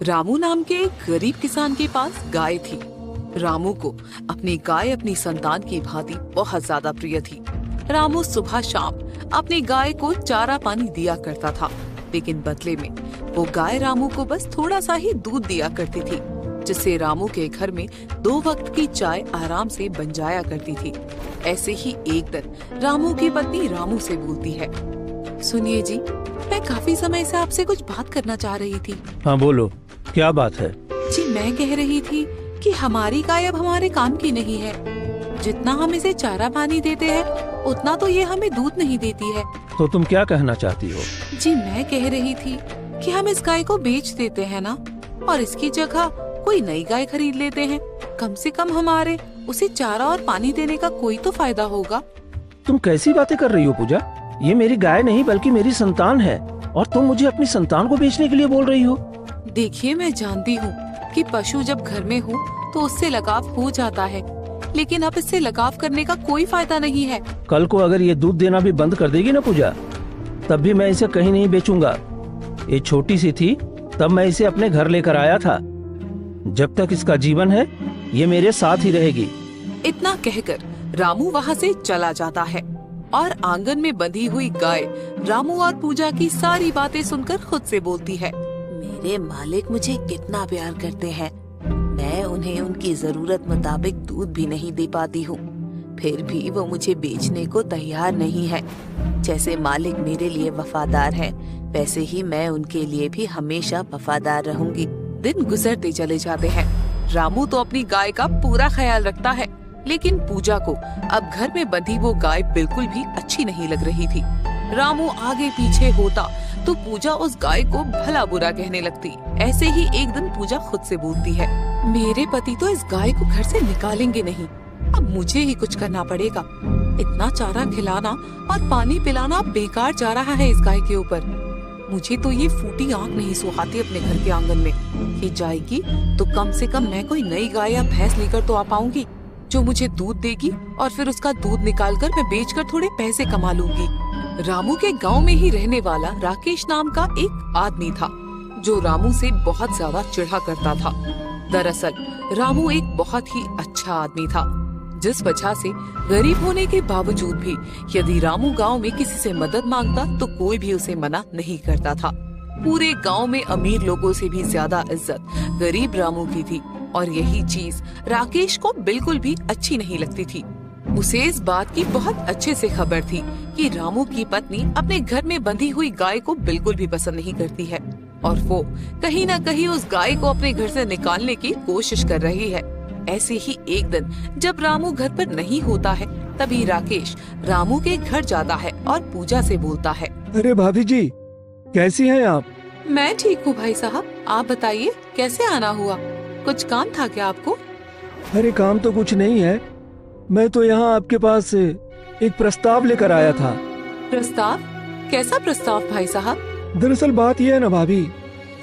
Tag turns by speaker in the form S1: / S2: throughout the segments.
S1: रामू नाम के एक गरीब किसान के पास गाय थी। रामू को अपनी गाय अपनी संतान की भांति बहुत ज्यादा प्रिय थी। रामू सुबह शाम अपनी गाय को चारा पानी दिया करता था, लेकिन बदले में वो गाय रामू को बस थोड़ा सा ही दूध दिया करती थी, जिससे रामू के घर में 2 वक्त की चाय आराम से बन जाया करती थी। ऐसे ही एक दिन रामू की पत्नी रामू से बोलती है, सुनिए जी, मैं काफी समय से आपसे कुछ बात करना चाह रही थी।
S2: हाँ बोलो, क्या बात है?
S1: जी मैं कह रही थी कि हमारी गाय अब हमारे काम की नहीं है। जितना हम इसे चारा पानी देते हैं उतना तो ये हमें दूध नहीं देती है।
S2: तो तुम क्या कहना चाहती हो?
S1: जी मैं कह रही थी कि हम इस गाय को बेच देते हैं ना, और इसकी जगह कोई नई गाय खरीद लेते हैं। कम से कम हमारे उसे चारा और पानी देने का कोई तो फायदा होगा।
S2: तुम कैसी बातें कर रही हो पूजा? ये मेरी गाय नहीं बल्कि मेरी संतान है, और तुम मुझे अपनी संतान को बेचने के लिए बोल रही हो?
S1: देखिए, मैं जानती हूँ कि पशु जब घर में हो तो उससे लगाव हो जाता है, लेकिन अब इससे लगाव करने का कोई फायदा नहीं है।
S2: कल को अगर ये दूध देना भी बंद कर देगी ना पूजा, तब भी मैं इसे कहीं नहीं बेचूंगा। ये छोटी सी थी तब मैं इसे अपने घर लेकर आया था। जब तक इसका जीवन है ये मेरे साथ ही रहेगी।
S1: इतना कहकर रामू वहाँ से चला जाता है और आंगन में बंधी हुई गाय रामू और पूजा की सारी बातें सुनकर खुद से बोलती है, मेरे मालिक मुझे कितना प्यार करते हैं, मैं उन्हें उनकी जरूरत मुताबिक दूध भी नहीं दे पाती हूँ, फिर भी वो मुझे बेचने को तैयार नहीं है। जैसे मालिक मेरे लिए वफादार है, वैसे ही मैं उनके लिए भी हमेशा वफादार रहूंगी। दिन गुजरते चले जाते हैं। रामू तो अपनी गाय का पूरा ख्याल रखता है, लेकिन पूजा को अब घर में बंधी वो गाय बिल्कुल भी अच्छी नहीं लग रही थी। रामू आगे पीछे होता तो पूजा उस गाय को भला बुरा कहने लगती। ऐसे ही एक दिन पूजा खुद से बोलती है, मेरे पति तो इस गाय को घर से निकालेंगे नहीं, अब मुझे ही कुछ करना पड़ेगा। इतना चारा खिलाना और पानी पिलाना बेकार जा रहा है इस गाय के ऊपर। मुझे तो ये फूटी आंख नहीं सुहाती अपने घर के आंगन में। ये जाएगी तो कम से कम मैं कोई नई गाय या भैंस लेकर तो आ पाऊंगी जो मुझे दूध देगी, और फिर उसका दूध निकालकर मैं बेचकर थोड़े पैसे कमा लूंगी। रामू के गांव में ही रहने वाला राकेश नाम का एक आदमी था, जो रामू से बहुत ज्यादा चिढ़ा करता था। दरअसल रामू एक बहुत ही अच्छा आदमी था, जिस वजह से गरीब होने के बावजूद भी यदि रामू गांव में किसी से मदद मांगता तो कोई भी उसे मना नहीं करता था। पूरे गांव में अमीर लोगों से भी ज्यादा इज्जत गरीब रामू की थी, और यही चीज राकेश को बिल्कुल भी अच्छी नहीं लगती थी। उसे इस बात की बहुत अच्छे से खबर थी कि रामू की पत्नी अपने घर में बंधी हुई गाय को बिल्कुल भी पसंद नहीं करती है, और वो कहीं न कहीं उस गाय को अपने घर से निकालने की कोशिश कर रही है। ऐसे ही एक दिन जब रामू घर पर नहीं होता है, तभी राकेश रामू के घर जाता है और पूजा से बोलता है,
S2: अरे भाभी जी, कैसी हैं आप?
S1: मैं ठीक हूँ भाई साहब, आप बताइए कैसे आना हुआ? कुछ काम था क्या आपको?
S2: अरे काम तो कुछ नहीं है, मैं तो यहाँ आपके पास एक प्रस्ताव लेकर आया था।
S1: प्रस्ताव? कैसा प्रस्ताव भाई साहब?
S2: दरअसल बात यह है ना भाभी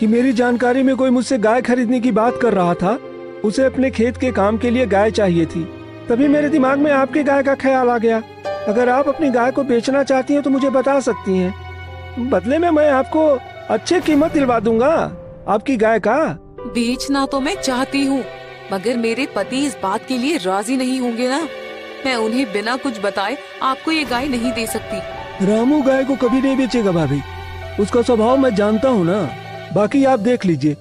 S2: कि मेरी जानकारी में कोई मुझसे गाय खरीदने की बात कर रहा था। उसे अपने खेत के काम के लिए गाय चाहिए थी। तभी मेरे दिमाग में आपकी गाय का ख्याल आ गया। अगर आप अपनी गाय को बेचना चाहती हैं तो मुझे बता सकती हैं। बदले में मैं आपको अच्छी कीमत दिलवा दूंगा आपकी गाय का।
S1: बेचना तो मैं चाहती हूँ, मगर मेरे पति इस बात के लिए राजी नहीं होंगे ना। मैं उन्हें बिना कुछ बताए आपको ये गाय नहीं दे सकती।
S2: रामू गाय को कभी नहीं बेचेगा भाभी, उसका स्वभाव मैं जानता हूँ ना। बाकी आप देख लीजिए,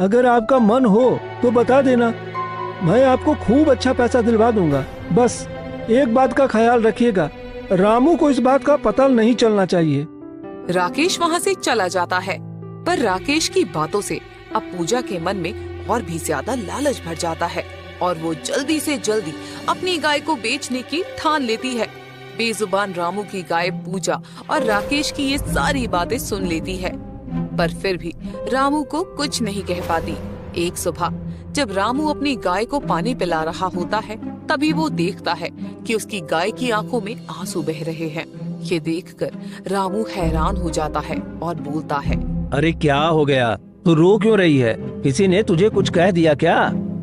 S2: अगर आपका मन हो तो बता देना, मैं आपको खूब अच्छा पैसा दिलवा दूंगा। बस एक बात का ख्याल रखिएगा, रामू को इस बात का पता नहीं चलना चाहिए।
S1: राकेश वहाँ से चला जाता है, पर राकेश की बातों से अब पूजा के मन में और भी ज्यादा लालच भर जाता है, और वो जल्दी से जल्दी अपनी गाय को बेचने की ठान लेती है। बेजुबान रामू की गाय पूजा और राकेश की ये सारी बातें सुन लेती है, पर फिर भी रामू को कुछ नहीं कह पाती। एक सुबह जब रामू अपनी गाय को पानी पिला रहा होता है, तभी वो देखता है कि उसकी गाय की आंखों में आंसू बह रहे हैं। ये देखकर रामू हैरान हो जाता है और बोलता है,
S2: अरे क्या हो गया, तू रो क्यों रही है? किसी ने तुझे कुछ कह दिया क्या?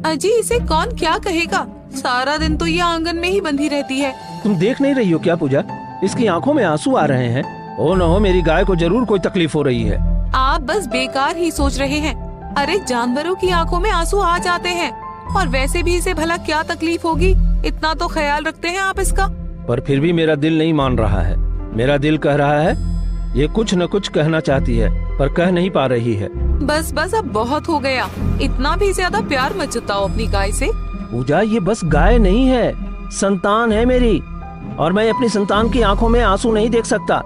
S1: अजी इसे कौन क्या कहेगा, सारा दिन तो ये आंगन में ही बंधी रहती है।
S2: तुम देख नहीं रही हो क्या पूजा? इसकी आंखों में आंसू आ रहे हैं। ओ न हो, मेरी गाय को जरूर कोई तकलीफ हो रही है।
S1: आप बस बेकार ही सोच रहे हैं। अरे जानवरों की आंखों में आंसू आ जाते हैं, और वैसे भी इसे भला क्या तकलीफ होगी, इतना तो ख्याल रखते हैं आप इसका।
S2: पर फिर भी मेरा दिल नहीं मान रहा है। मेरा दिल कह रहा है ये कुछ न कुछ कहना चाहती है, पर कह नहीं पा रही है।
S1: बस बस अब बहुत हो गया, इतना भी ज्यादा प्यार मत जताओ अपनी गाय से।
S2: पूजा, ये बस गाय नहीं है, संतान है मेरी, और मैं अपनी संतान की आंखों में आंसू नहीं देख सकता।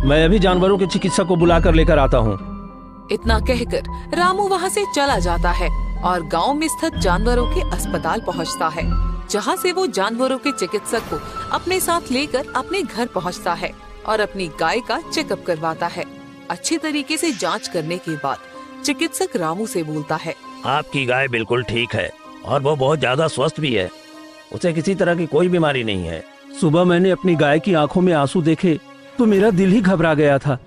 S2: मैं अभी जानवरों के चिकित्सक को बुला कर लेकर आता हूँ।
S1: इतना कहकर रामू वहाँ से चला जाता है और गांव में स्थित जानवरों के अस्पताल पहुँचता है, जहाँ से वो जानवरों के चिकित्सक को अपने साथ लेकर अपने घर पहुँचता है और अपनी गाय का चेकअप करवाता है। अच्छे तरीके से जांच करने के बाद चिकित्सक रामू से बोलता है,
S3: आपकी गाय बिल्कुल ठीक है और वो बहुत ज्यादा स्वस्थ भी है, उसे किसी तरह की कोई बीमारी नहीं है।
S2: सुबह मैंने अपनी गाय की आंखों में आंसू देखे तो मेरा दिल ही घबरा गया था,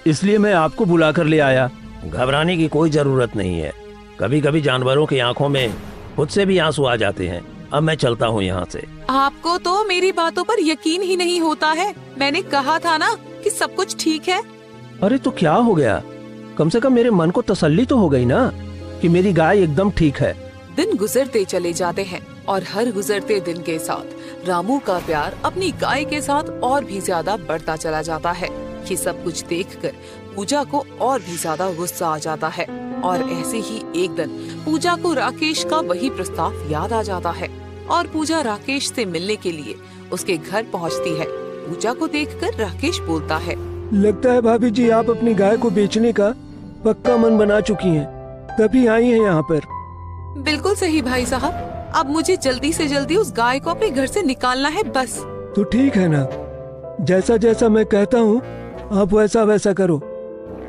S2: इसलिए मैं आपको बुला कर ले आया।
S3: घबराने की कोई जरूरत नहीं है, कभी कभी जानवरों की आंखों में खुद से भी आंसू आ जाते हैं। अब मैं चलता हूँ यहाँ से।
S1: आपको तो मेरी बातों पर यकीन ही नहीं होता है, मैंने कहा था ना कि सब कुछ ठीक है।
S2: अरे तो क्या हो गया, कम से कम मेरे मन को तसल्ली तो हो गई ना कि मेरी गाय एकदम ठीक है।
S1: दिन गुजरते चले जाते हैं और हर गुजरते दिन के साथ रामू का प्यार अपनी गाय के साथ और भी ज्यादा बढ़ता चला जाता है। ये सब कुछ देखकर पूजा को और भी ज्यादा गुस्सा आ जाता है, और ऐसे ही एक दिन पूजा को राकेश का वही प्रस्ताव याद आ जाता है और पूजा राकेश से मिलने के लिए उसके घर पहुंचती है। पूजा को देखकर राकेश बोलता है,
S2: लगता है भाभी जी आप अपनी गाय को बेचने का पक्का मन बना चुकी हैं, तभी आई हैं यहाँ पर।
S1: बिल्कुल सही भाई साहब, अब मुझे जल्दी से जल्दी उस गाय को अपने घर से निकालना है बस।
S2: तो ठीक है ना, जैसा जैसा मैं कहता हूँ आप वैसा वैसा करो,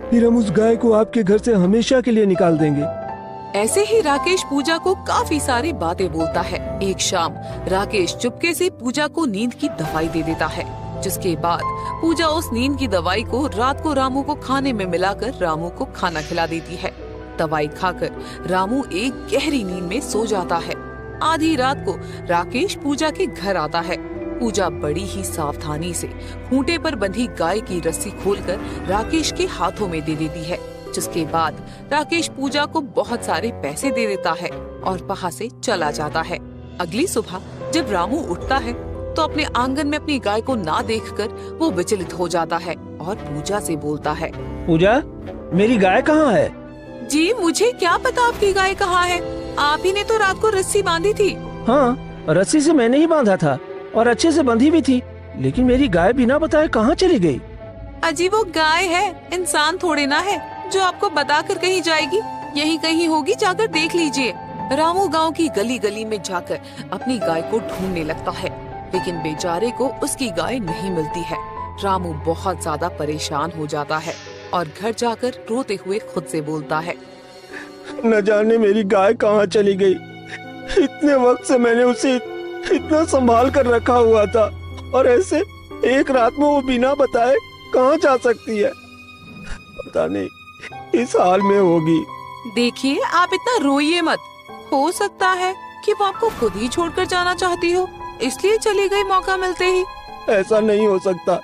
S2: फिर हम उस गाय को आपके घर से हमेशा के लिए निकाल देंगे।
S1: ऐसे ही राकेश पूजा को काफी सारी बातें बोलता है। एक शाम राकेश चुपके से पूजा को नींद की दवाई दे देता है, जिसके बाद पूजा उस नींद की दवाई को रात को रामू को खाने में मिलाकर रामू को खाना खिला देती है। दवाई खाकर रामू एक गहरी नींद में सो जाता है। आधी रात को राकेश पूजा के घर आता है। पूजा बड़ी ही सावधानी से खूंटे पर बंधी गाय की रस्सी खोलकर राकेश के हाथों में दे देती है, जिसके बाद राकेश पूजा को बहुत सारे पैसे दे देता है और वहाँ से चला जाता है। अगली सुबह जब रामू उठता है तो अपने आंगन में अपनी गाय को ना देखकर वो विचलित हो जाता है और पूजा से बोलता है,
S2: पूजा, मेरी गाय कहाँ है?
S1: जी मुझे क्या पता आपकी गाय कहाँ है, आप ही ने तो रात को रस्सी बांधी थी।
S2: हाँ, रस्सी से मैंने ही बांधा था और अच्छे से बंधी भी थी, लेकिन मेरी गाय बिना बताए कहाँ चली गई?
S1: अजी वो गाय है, इंसान थोड़े ना है जो आपको बताकर कहीं जाएगी। यही कहीं होगी, जाकर देख लीजिए। रामू गांव की गली गली में जाकर अपनी गाय को ढूंढने लगता है, लेकिन बेचारे को उसकी गाय नहीं मिलती है। रामू बहुत ज्यादा परेशान हो जाता है और घर जाकर रोते हुए खुद से बोलता है,
S2: न जाने मेरी गाय कहाँ चली गई। इतने वक्त से मैंने उसे इतना संभाल कर रखा हुआ था, और ऐसे एक रात में वो बिना बताए कहाँ जा सकती है? पता नहीं इस हाल में होगी।
S1: देखिए आप इतना रोइए मत, हो सकता है कि वो आपको खुद ही छोड़कर जाना चाहती हो, इसलिए चली गई मौका मिलते ही।
S2: ऐसा नहीं हो सकता,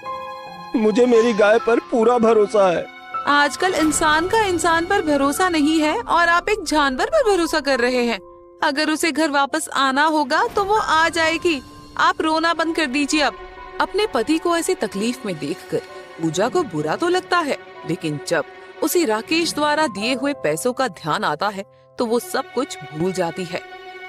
S2: मुझे मेरी गाय पर पूरा भरोसा है।
S1: आजकल इंसान का इंसान पर भरोसा नहीं है और आप एक जानवर पर भरोसा कर रहे हैं। अगर उसे घर वापस आना होगा तो वो आ जाएगी, आप रोना बंद कर दीजिए अब। अपने पति को ऐसे तकलीफ में देखकर पूजा को बुरा तो लगता है, लेकिन जब उसे राकेश द्वारा दिए हुए पैसों का ध्यान आता है तो वो सब कुछ भूल जाती है।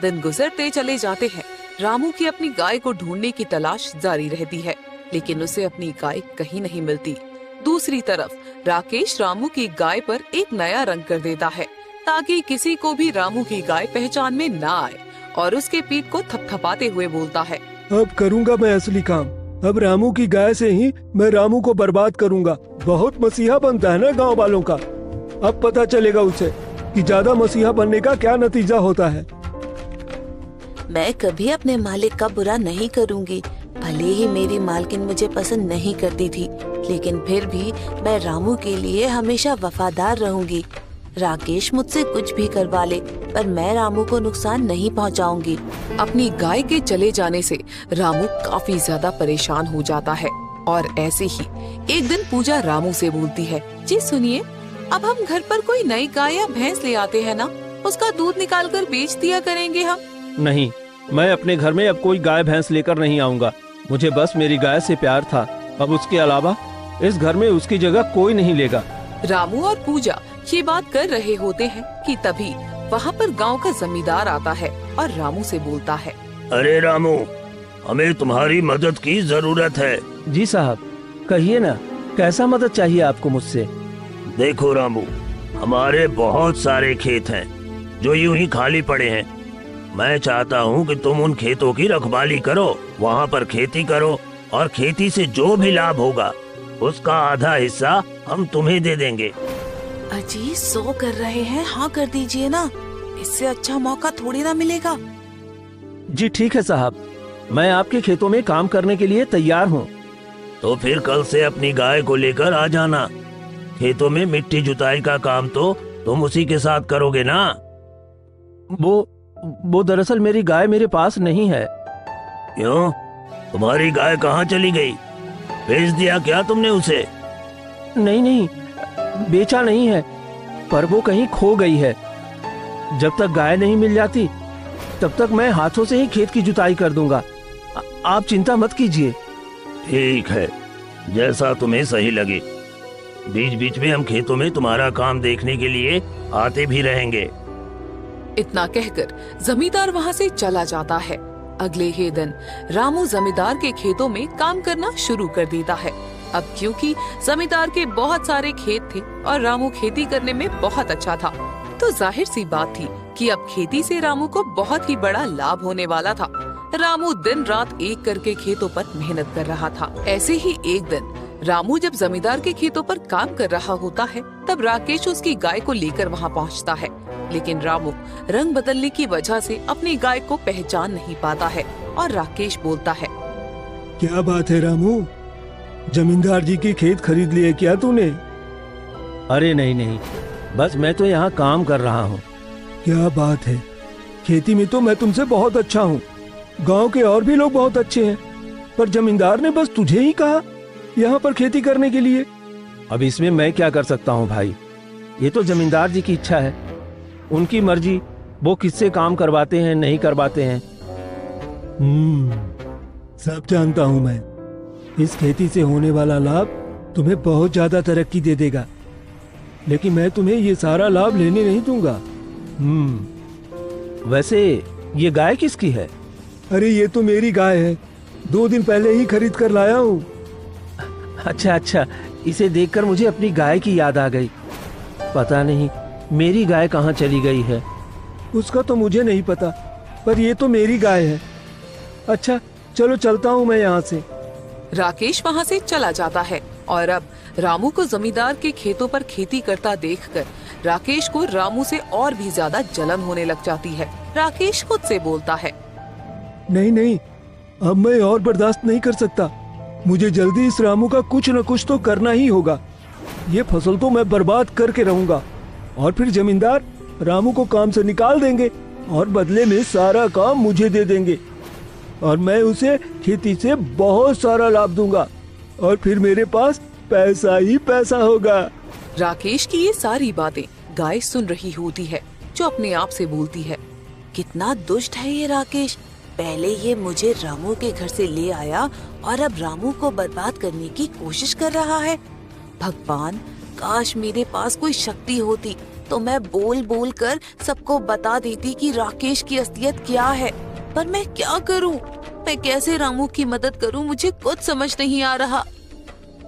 S1: दिन गुजरते चले जाते हैं। रामू की अपनी गाय को ढूंढने की तलाश जारी रहती है, लेकिन उसे अपनी गाय कहीं नहीं मिलती। दूसरी तरफ राकेश रामू की गाय पर एक नया रंग कर देता है, ताकि किसी को भी रामू की गाय पहचान में ना आए, और उसके पीठ को थपथपाते हुए बोलता है,
S2: अब करूँगा मैं असली काम। अब रामू की गाय से ही मैं रामू को बर्बाद करूँगा। बहुत मसीहा बनता है ना गांव वालों का, अब पता चलेगा उसे कि ज्यादा मसीहा बनने का क्या नतीजा होता है।
S4: मैं कभी अपने मालिक का बुरा नहीं करूँगी। भले ही मेरी मालकिन मुझे पसंद नहीं करती थी, लेकिन फिर भी मैं रामू के लिए हमेशा वफादार रहूंगी। राकेश मुझसे कुछ भी करवा ले, पर मैं रामू को नुकसान नहीं पहुंचाऊंगी।
S1: अपनी गाय के चले जाने से रामू काफी ज्यादा परेशान हो जाता है, और ऐसे ही एक दिन पूजा रामू से बोलती है, जी सुनिए, अब हम घर पर कोई नई गाय या भैंस ले आते हैं ना, उसका दूध निकाल कर बेच दिया करेंगे हम।
S2: नहीं, मैं अपने घर में अब कोई गाय भैंस लेकर नहीं आऊंगा। मुझे बस मेरी गाय से प्यार था। अब उसके अलावा इस घर में उसकी जगह कोई नहीं लेगा।
S1: रामू और पूजा ये बात कर रहे होते हैं कि तभी वहाँ पर गांव का जमींदार आता है और रामू से बोलता है,
S3: अरे रामू, हमें तुम्हारी मदद की जरूरत है।
S2: जी साहब, कहिए ना, कैसा मदद चाहिए आपको मुझसे?
S3: देखो रामू, हमारे बहुत सारे खेत हैं जो यूं ही खाली पड़े हैं। मैं चाहता हूं कि तुम उन खेतों की रखवाली करो, वहां पर खेती करो और खेती से जो भी लाभ होगा उसका आधा हिस्सा हम तुम्हें दे देंगे।
S4: अजी 100 कर रहे हैं, हाँ कर दीजिए ना, इससे अच्छा मौका थोड़ी ना मिलेगा।
S2: जी ठीक है साहब, मैं आपके खेतों में काम करने के लिए तैयार हूँ।
S3: तो फिर कल से अपनी गाय को लेकर आ जाना। खेतों में मिट्टी जुताई का काम तो तुम उसी के साथ करोगे ना?
S2: वो दरअसल मेरी गाय मेरे पास नहीं है।
S3: क्यों? तुम्हारी गाय कहाँ चली गई? बेच दिया क्या तुमने उसे?
S2: नहीं, बेचा नहीं है, पर वो कहीं खो गई है। जब तक गाय नहीं मिल जाती तब तक मैं हाथों से ही खेत की जुताई कर दूंगा। आप चिंता मत कीजिए।
S3: ठीक है, जैसा तुम्हें सही लगे। बीच बीच में हम खेतों में तुम्हारा काम देखने के लिए आते भी रहेंगे।
S1: इतना कहकर जमींदार वहाँ से चला जाता है। अगले ही दिन रामू जमींदार के खेतों में काम करना शुरू कर देता है। अब क्योंकि जमींदार के बहुत सारे खेत थे और रामू खेती करने में बहुत अच्छा था, तो जाहिर सी बात थी कि अब खेती से रामू को बहुत ही बड़ा लाभ होने वाला था। रामू दिन रात एक करके खेतों पर मेहनत कर रहा था। ऐसे ही एक दिन रामू जब जमींदार के खेतों पर काम कर रहा होता है, तब राकेश उसकी गाय को लेकर वहाँ पहुँचता है। लेकिन रामू रंग बदलने की वजह से अपनी गाय को पहचान नहीं पाता है और राकेश बोलता है,
S2: क्या बात है रामू, जमींदार जी की खेत खरीद लिए क्या तूने? अरे नहीं, बस मैं तो यहाँ काम कर रहा हूँ। क्या बात है, खेती में तो मैं तुमसे बहुत अच्छा हूँ। गांव के और भी लोग बहुत अच्छे हैं, पर जमींदार ने बस तुझे ही कहा यहाँ पर खेती करने के लिए। अब इसमें मैं क्या कर सकता हूँ भाई, ये तो जमींदार जी की इच्छा है, उनकी मर्जी, वो किससे काम करवाते हैं नहीं करवाते हैं। सब जानता हूँ मैं। इस खेती से होने वाला लाभ तुम्हें बहुत ज्यादा तरक्की दे देगा, लेकिन मैं तुम्हें ये सारा लाभ लेने नहीं दूंगा। वैसे ये गाय किसकी है? अरे ये तो मेरी गाय है, 2 दिन पहले ही खरीद कर लाया हूँ। अच्छा, इसे देखकर मुझे अपनी गाय की याद आ गई। पता नहीं मेरी गाय कहाँ चली गई है। उसका तो मुझे नहीं पता, पर ये तो मेरी गाय है। अच्छा चलो चलता हूँ मैं यहाँ से।
S1: राकेश वहाँ से चला जाता है और अब रामू को जमींदार के खेतों पर खेती करता देखकर राकेश को रामू से और भी ज्यादा जलन होने लग जाती है। राकेश खुद से बोलता है,
S2: नहीं, अब मैं और बर्दाश्त नहीं कर सकता। मुझे जल्दी इस रामू का कुछ न कुछ तो करना ही होगा। ये फसल तो मैं बर्बाद करके रहूंगा और फिर जमींदार रामू को काम से निकाल देंगे और बदले में सारा काम मुझे दे देंगे और मैं उसे खेती से बहुत सारा लाभ दूंगा और फिर मेरे पास पैसा ही पैसा होगा।
S1: राकेश की ये सारी बातें गाय सुन रही होती है, जो अपने आप से बोलती है,
S4: कितना दुष्ट है ये राकेश। पहले ये मुझे रामू के घर से ले आया और अब रामू को बर्बाद करने की कोशिश कर रहा है। भगवान, काश मेरे पास कोई शक्ति होती तो मैं बोल बोल कर सबको बता देती कि राकेश की असलियत क्या है, पर मैं क्या करूं? मैं कैसे रामू की मदद करूं? मुझे कुछ समझ नहीं आ रहा।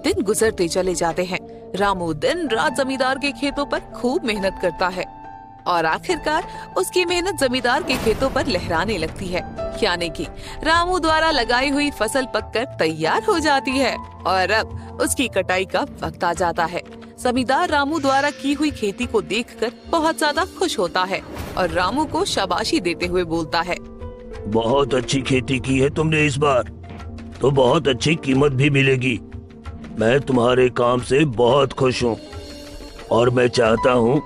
S4: दिन गुजरते चले जाते हैं। रामू दिन रात जमींदार के खेतों पर खूब मेहनत करता है और आखिरकार उसकी मेहनत जमींदार के खेतों पर लहराने लगती है, यानी कि रामू द्वारा लगाई हुई फसल पककर तैयार हो जाती है और अब उसकी कटाई का वक्त आ जाता है। जमींदार रामू द्वारा की हुई खेती को देखकर बहुत ज्यादा खुश होता है और रामू को शाबाशी देते हुए बोलता है,
S3: बहुत अच्छी खेती की है तुमने इस बार, तो बहुत अच्छी कीमत भी मिलेगी। मैं तुम्हारे काम से बहुत खुश हूँ और मैं चाहता हूँ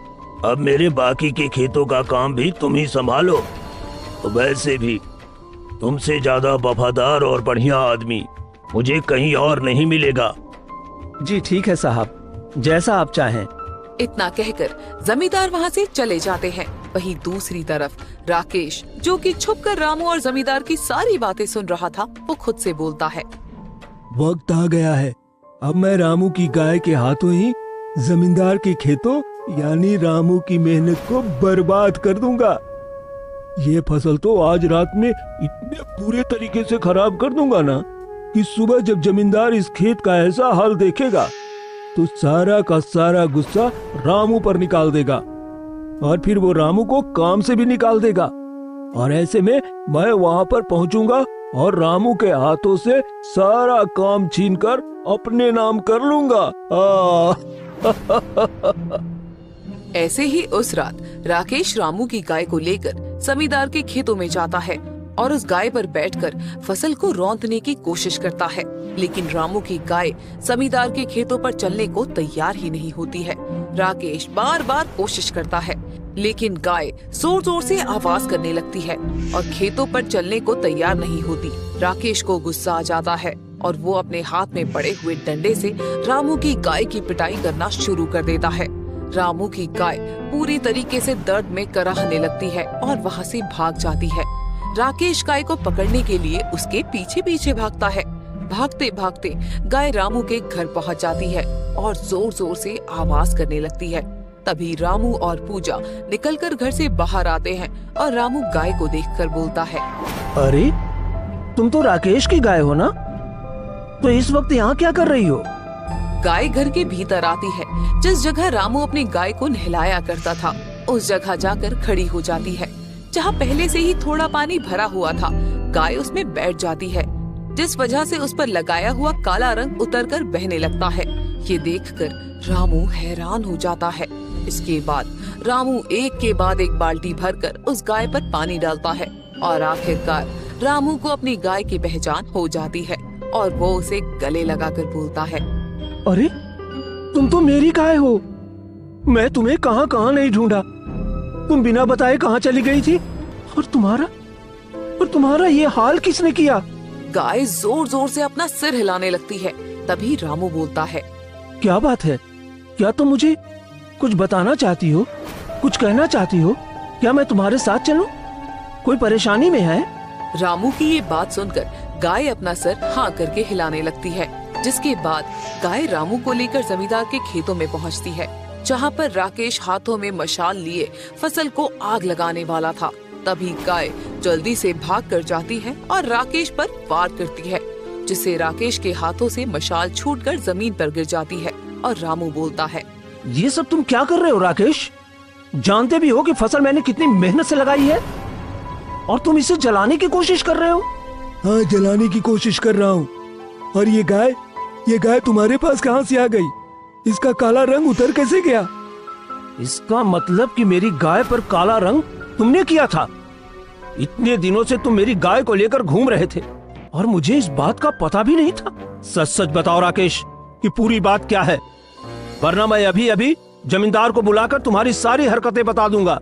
S3: अब मेरे बाकी के खेतों का काम भी तुम ही संभालो। तो वैसे भी तुमसे ज्यादा वफादार और बढ़िया आदमी मुझे कहीं और नहीं मिलेगा।
S2: जी ठीक है साहब, जैसा आप चाहें।
S1: इतना कहकर जमींदार वहाँ से चले जाते हैं। वहीं दूसरी तरफ राकेश, जो कि छुपकर रामू और जमींदार की सारी बातें सुन रहा था, वो खुद से बोलता है,
S2: वक्त आ गया है, अब मैं रामू की गाय के हाथों ही जमींदार के खेतों यानी रामू की मेहनत को बर्बाद कर दूंगा। ये फसल तो आज रात में इतने बुरे तरीके से खराब कर दूंगा ना कि सुबह जब जमींदार इस खेत का ऐसा हाल देखेगा तो सारा का सारा गुस्सा रामू पर निकाल देगा और फिर वो रामू को काम से भी निकाल देगा। और ऐसे में मैं वहां पर पहुंचूंगा और रामू के हाथों से सारा काम छीनकर अपने नाम कर लूंगा।
S1: ऐसे ही उस रात राकेश रामू की गाय को लेकर जमींदार के खेतों में जाता है और उस गाय पर बैठकर फसल को रौंदने की कोशिश करता है, लेकिन रामू की गाय जमींदार के खेतों पर चलने को तैयार ही नहीं होती है। राकेश बार बार कोशिश करता है, लेकिन गाय जोर जोर से आवाज करने लगती है और खेतों पर चलने को तैयार नहीं होती। राकेश को गुस्सा आ जाता है और वो अपने हाथ में पड़े हुए डंडे से रामू की गाय की पिटाई करना शुरू कर देता है। रामू की गाय पूरी तरीके से दर्द में कराहने लगती है और वहाँ से भाग जाती है। राकेश गाय को पकड़ने के लिए उसके पीछे पीछे भागता है। भागते भागते गाय रामू के घर पहुँच जाती है और जोर जोर से आवाज करने लगती है। तभी रामू और पूजा निकलकर घर से बाहर आते हैं और रामू गाय को देखकर बोलता है,
S2: अरे तुम तो राकेश की गाय हो ना, तो इस वक्त यहाँ क्या कर रही हो?
S1: गाय घर के भीतर आती है। जिस जगह रामू अपनी गाय को नहलाया करता था उस जगह जाकर खड़ी हो जाती है। जहाँ पहले से ही थोड़ा पानी भरा हुआ था, गाय उसमें बैठ जाती है, जिस वजह से उस पर लगाया हुआ काला रंग उतरकर बहने लगता है। ये देखकर रामू हैरान हो जाता है। इसके बाद रामू एक के बाद एक बाल्टी भरकर उस गाय पर पानी डालता है और आखिरकार रामू को अपनी गाय की पहचान हो जाती है और वो उसे गले लगाकर बोलता है,
S2: अरे तुम तो मेरी गाय हो, मैं तुम्हें कहाँ कहाँ नहीं ढूंढा, तुम बिना बताए कहाँ चली गई थी और तुम्हारा ये हाल किसने किया?
S1: गाय जोर जोर से अपना सिर हिलाने लगती है। तभी रामू बोलता है,
S2: क्या बात है? क्या तुम मुझे कुछ बताना चाहती हो, कुछ कहना चाहती हो? क्या मैं तुम्हारे साथ चलूं? कोई परेशानी में है?
S1: रामू की ये बात सुनकर गाय अपना सर हाँ करके हिलाने लगती है, जिसके बाद गाय रामू को लेकर जमींदार के खेतों में पहुंचती है, जहां पर राकेश हाथों में मशाल लिए फसल को आग लगाने वाला था। तभी गाय जल्दी से भाग कर जाती है और राकेश पर वार करती है, जिससे राकेश के हाथों से मशाल छूटकर जमीन पर गिर जाती है और रामू बोलता है,
S2: ये सब तुम क्या कर रहे हो राकेश? जानते भी हो कि फसल मैंने कितनी मेहनत से लगाई है और तुम इसे जलाने की कोशिश कर रहे हो? हाँ, जलाने की कोशिश कर रहा हूँ। और ये गाय तुम्हारे पास कहाँ से आ गई? इसका काला रंग उतर कैसे गया? इसका मतलब कि मेरी गाय पर काला रंग तुमने किया था। इतने दिनों से तुम मेरी गाय को लेकर घूम रहे थे और मुझे इस बात का पता भी नहीं था। सच सच बताओ राकेश कि पूरी बात क्या है, वरना मैं अभी अभी जमींदार को बुलाकर तुम्हारी सारी हरकतें बता दूंगा।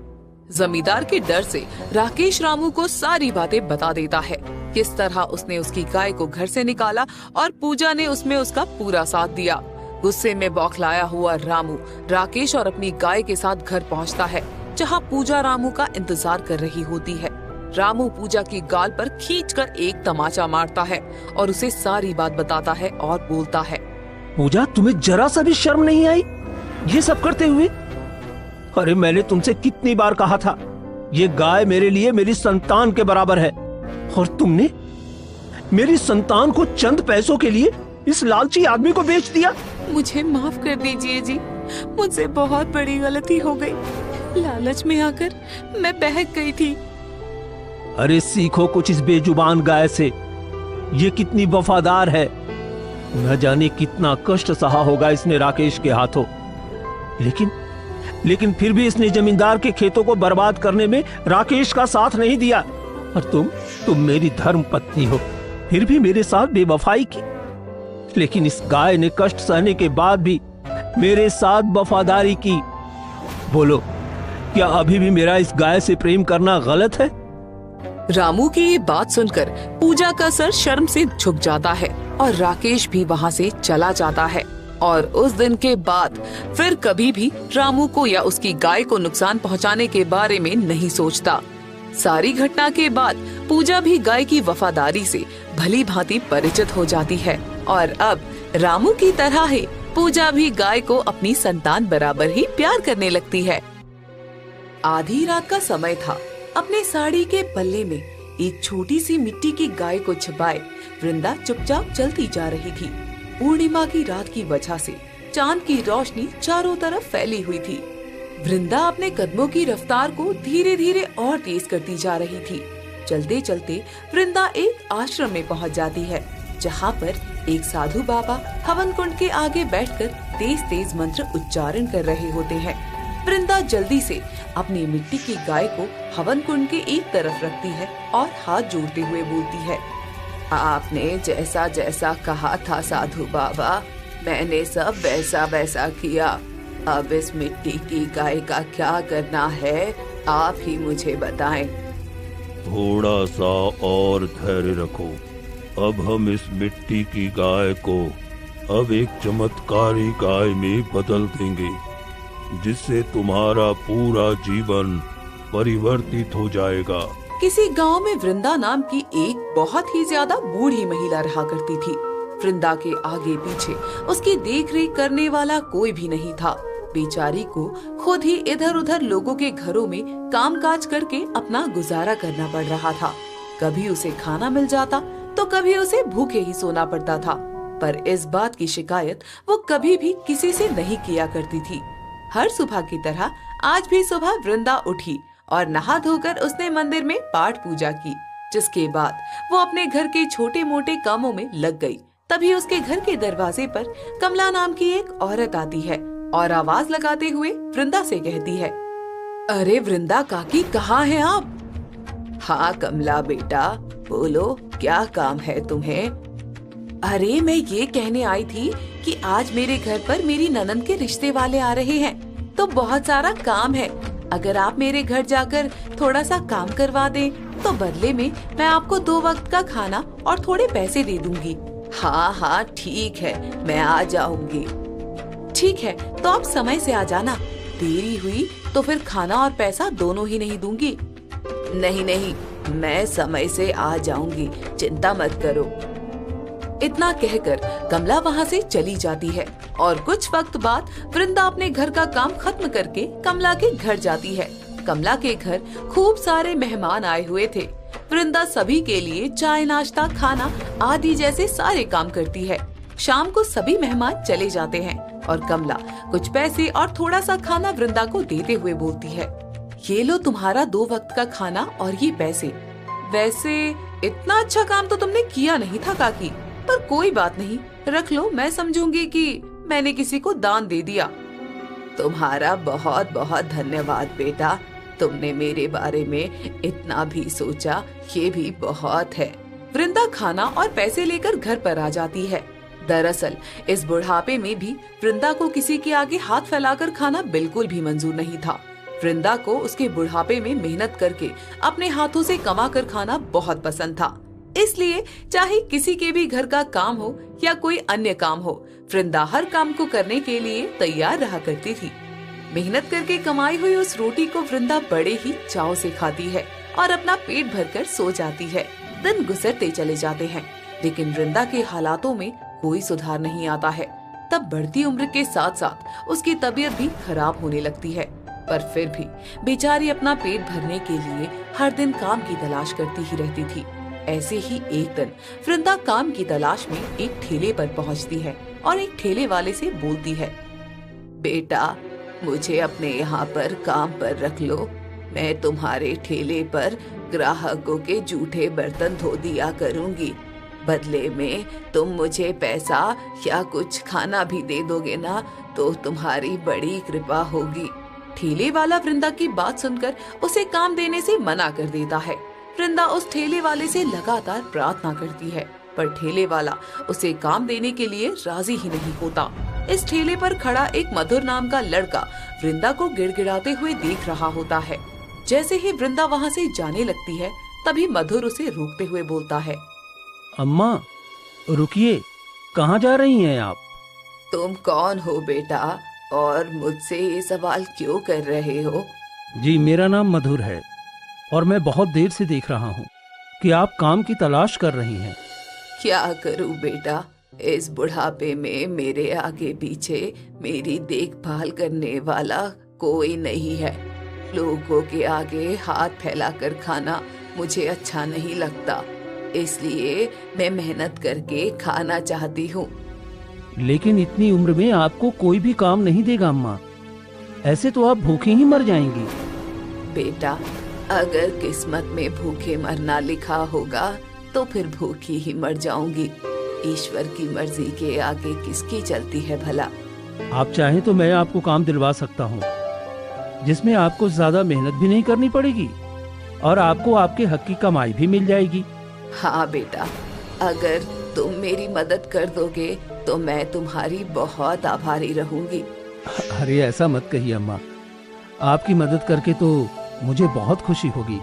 S1: जमींदार के डर से राकेश रामू को सारी बातें बता देता है, किस तरह उसने उसकी गाय को घर से निकाला और पूजा ने उसमें उसका पूरा साथ दिया। गुस्से में बौखलाया हुआ रामू राकेश और अपनी गाय के साथ घर पहुंचता है, जहां पूजा रामू का इंतजार कर रही होती है। रामू पूजा की गाल पर खींचकर एक तमाचा मारता है और उसे सारी बात बताता है और बोलता है,
S2: पूजा तुम्हें जरा सा भी शर्म नहीं आई ये सब करते हुए? अरे मैंने तुमसे कितनी बार कहा था, ये गाय मेरे लिए मेरी संतान के बराबर है और तुमने मेरी संतान को चंद पैसों के लिए इस लालची आदमी को बेच दिया।
S1: मुझे माफ कर दीजिए जी, मुझसे बहुत बड़ी गलती हो गई। लालच में आकर मैं बहक गई थी।
S2: अरे सीखो कुछ इस बेजुबान गाय से, ये कितनी वफादार है। न जाने कितना कष्ट सहा होगा इसने राकेश के हाथों, लेकिन फिर भी इसने जमींदार के खेतों को बर्बाद करने में राकेश का साथ नहीं दिया। और तुम मेरी धर्म पत्नी हो, फिर भी मेरे साथ बेवफाई की। लेकिन इस गाय ने कष्ट सहने के बाद भी मेरे साथ वफादारी की। बोलो, क्या अभी भी मेरा इस गाय से प्रेम करना गलत है?
S1: रामू की ये बात सुनकर पूजा का सर शर्म से झुक जाता है और राकेश भी वहाँ से चला जाता है। और उस दिन के बाद फिर कभी भी रामू को या उसकी गाय को नुकसान पहुंचाने के बारे में नहीं सोचता। सारी घटना के बाद पूजा भी गाय की वफादारी से भली भांति परिचित हो जाती है और अब रामू की तरह ही पूजा भी गाय को अपनी संतान बराबर ही प्यार करने लगती है। आधी रात का समय था। अपने साड़ी के पल्ले में एक छोटी सी मिट्टी की गाय को छिपाए वृंदा चुपचाप चलती जा रही थी। पूर्णिमा की रात की वजह से चांद की रोशनी चारों तरफ फैली हुई थी। वृंदा अपने कदमों की रफ्तार को धीरे धीरे और तेज करती जा रही थी। चलते चलते वृंदा एक आश्रम में पहुंच जाती है, जहां पर एक साधु बाबा हवन कुंड के आगे बैठकर तेज तेज मंत्र उच्चारण कर रहे होते हैं। वृंदा जल्दी से अपनी मिट्टी की गाय को हवन कुंड के एक तरफ रखती है और हाथ जोड़ते हुए बोलती है, आपने जैसा जैसा कहा था साधु बाबा, मैंने सब वैसा वैसा किया। अब इस मिट्टी की गाय का क्या करना है, आप ही मुझे बताएं।
S3: थोड़ा सा और धैर्य रखो। अब हम इस मिट्टी की गाय को अब एक चमत्कारी गाय में बदल देंगे, जिससे तुम्हारा पूरा जीवन परिवर्तित हो जाएगा।
S1: किसी गांव में वृंदा नाम की एक बहुत ही ज्यादा बूढ़ी महिला रहा करती थी। वृंदा के आगे पीछे उसकी देख रेख करने वाला कोई भी नहीं था। बेचारी को खुद ही इधर उधर लोगों के घरों में कामकाज करके अपना गुजारा करना पड़ रहा था। कभी उसे खाना मिल जाता तो कभी उसे भूखे ही सोना पड़ता था, पर इस बात की शिकायत वो कभी भी किसी से नहीं किया करती थी। हर सुबह की तरह आज भी सुबह वृंदा उठी और नहा धोकर उसने मंदिर में पाठ पूजा की, जिसके बाद वो अपने घर के छोटे मोटे कामों में लग गई। तभी उसके घर के दरवाजे पर कमला नाम की एक औरत आती है और आवाज लगाते हुए वृंदा से कहती है, अरे वृंदा काकी, कहाँ हैं आप? हाँ कमला बेटा, बोलो क्या काम है तुम्हें? अरे मैं ये कहने आई थी कि आज मेरे घर पर मेरी ननद के रिश्ते वाले आ रहे हैं, तो बहुत सारा काम है। अगर आप मेरे घर जाकर थोड़ा सा काम करवा दें तो बदले में मैं आपको 2 वक्त का खाना और थोड़े पैसे दे दूंगी। हाँ हाँ ठीक है, मैं आ जाऊंगी। ठीक है, तो आप समय से आ जाना। देरी हुई तो फिर खाना और पैसा दोनों ही नहीं दूंगी। नहीं नहीं, मैं समय से आ जाऊंगी, चिंता मत करो। इतना कहकर कमला वहाँ से चली जाती है और कुछ वक्त बाद वृंदा अपने घर का काम खत्म करके कमला के घर जाती है। कमला के घर खूब सारे मेहमान आए हुए थे। वृंदा सभी के लिए चाय, नाश्ता, खाना आदि जैसे सारे काम करती है। शाम को सभी मेहमान चले जाते हैं और कमला कुछ पैसे और थोड़ा सा खाना वृंदा को देते हुए बोलती है, ये लो तुम्हारा 2 वक्त का खाना और ये पैसे। वैसे इतना अच्छा काम तो तुमने किया नहीं था काकी, पर कोई बात नहीं, रख लो, मैं समझूंगी कि मैंने किसी को दान दे दिया। तुम्हारा बहुत बहुत धन्यवाद बेटा, तुमने मेरे बारे में इतना भी सोचा, ये भी बहुत है। वृंदा खाना और पैसे लेकर घर पर आ जाती है। दरअसल इस बुढ़ापे में भी वृंदा को किसी के आगे हाथ फैलाकर खाना बिल्कुल भी मंजूर नहीं था। वृंदा को उसके बुढ़ापे में मेहनत करके अपने हाथों से कमा कर खाना बहुत पसंद था। इसलिए चाहे किसी के भी घर का काम हो या कोई अन्य काम हो, वृंदा हर काम को करने के लिए तैयार रहा करती थी। मेहनत करके कमाई हुई उस रोटी को वृंदा बड़े ही चाव से खाती है और अपना पेट भरकर सो जाती है। दिन गुजरते चले जाते हैं, लेकिन वृंदा के हालातों में कोई सुधार नहीं आता है। तब बढ़ती उम्र के साथ साथ उसकी तबीयत भी खराब होने लगती है, पर फिर भी बेचारी अपना पेट भरने के लिए हर दिन काम की तलाश करती ही रहती थी। ऐसे ही एक दिन वृंदा काम की तलाश में एक ठेले पर पहुंचती है और एक ठेले वाले से बोलती है, बेटा मुझे अपने यहाँ पर काम पर रख लो, मैं तुम्हारे ठेले पर ग्राहकों के जूठे बर्तन धो दिया करूँगी। बदले में तुम मुझे पैसा या कुछ खाना भी दे दोगे ना, तो तुम्हारी बड़ी कृपा होगी। ठेले वाला वृंदा की बात सुनकर उसे काम देने से मना कर देता है। वृंदा उस ठेले वाले से लगातार प्रार्थना करती है, पर ठेले वाला उसे काम देने के लिए राजी ही नहीं होता। इस ठेले पर खड़ा एक मधुर नाम का लड़का वृंदा को गिड़गिड़ाते हुए देख रहा होता है। जैसे ही वृंदा वहाँ से जाने लगती है, तभी मधुर उसे रोकते हुए बोलता है,
S2: अम्मा रुकिए, कहाँ जा रही हैं आप?
S4: तुम कौन हो बेटा, और मुझसे ये सवाल क्यों कर रहे हो?
S5: जी, मेरा नाम मधुर है और मैं बहुत देर से देख रहा हूँ कि आप काम की तलाश कर रही हैं।
S4: क्या करूं बेटा, इस बुढ़ापे में मेरे आगे पीछे मेरी देखभाल करने वाला कोई नहीं है। लोगों के आगे हाथ फैलाकर खाना मुझे अच्छा नहीं लगता, इसलिए मैं मेहनत करके खाना चाहती हूँ।
S5: लेकिन इतनी उम्र में आपको कोई भी काम नहीं देगा अम्मा, ऐसे तो आप भूखे ही मर जाएंगी।
S4: बेटा, अगर किस्मत में भूखे मरना लिखा होगा तो फिर भूखी ही मर जाऊंगी। ईश्वर की मर्जी के आगे किसकी चलती है भला।
S5: आप चाहें तो मैं आपको काम दिलवा सकता हूँ जिसमें आपको ज्यादा मेहनत भी नहीं करनी पड़ेगी और आपको आपके हक की कमाई भी मिल जाएगी।
S4: हाँ बेटा, अगर तुम मेरी मदद कर दोगे तो मैं तुम्हारी बहुत आभारी रहूंगी।
S5: अरे ऐसा मत कहिए अम्मा, आपकी मदद करके तो मुझे बहुत खुशी होगी।